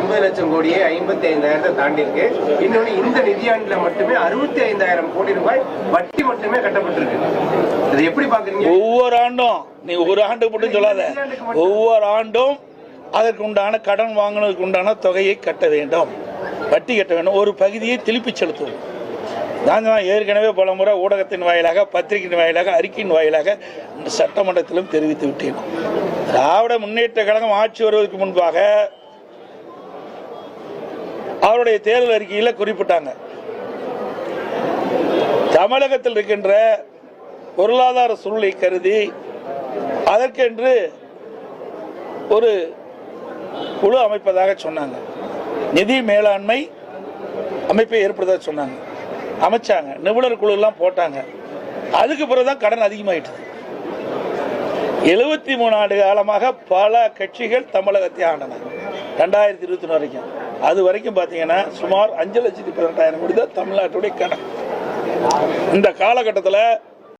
50 லட்சம் கோடியே 55,000 தாண்டி இருக்கு. இன்னொன்னு இந்த நிதியாண்டுல மட்டுமே 65,000 கோடி ரூபாய் வட்டி மட்டுமே கட்டப்பட்டிருக்கு. இது எப்படி பாக்குறீங்க? ஒவ்வொரு ஆண்டும் நீ ஒரு ஆண்டு மட்டும் சொல்லாத, ஒவ்வொரு ஆண்டும் அதற்கு உண்டான கடன் வாங்கினதுக்கு உண்டான தொகையை கட்ட வேண்டும், வட்டி கட்ட வேண்டும், ஒரு பகுதியை திருப்பி செலுத்துவோம். நான் ஏற்கனவே பல முறை ஊடகத்தின் வாயிலாக, பத்திரிகையின் வாயிலாக, அறிக்கையின் வாயிலாக சட்டமன்றத்திலும் தெரிவித்து விட்டேன். திராவிட முன்னேற்ற கழகம் ஆட்சி வருவதற்கு முன்பாக அவருடைய தேர்தல் அறிக்கையில் குறிப்பிட்டாங்க, தமிழகத்தில் இருக்கின்ற பொருளாதார சூழ்நிலை கருதி அதற்கென்று ஒரு குழு அமைப்பதாக சொன்னாங்க, நிதி மேலாண்மை அமைப்பை ஏற்படுத்த சொன்னாங்க, அமைச்சாங்க, நிபுணர் குழு எல்லாம் போட்டாங்க. அதுக்கு பிறகுதான் கடன் அதிகமாயிட்டது. 73 ஆண்டு காலமாக பல கட்சிகள் தமிழகத்தை ஆண்டன. 2021 வரைக்கும், அது வரைக்கும் பார்த்தீங்கன்னா சுமார் 5,18,000 கோடி தான் தமிழ்நாட்டுடைய கடன். இந்த காலகட்டத்தில்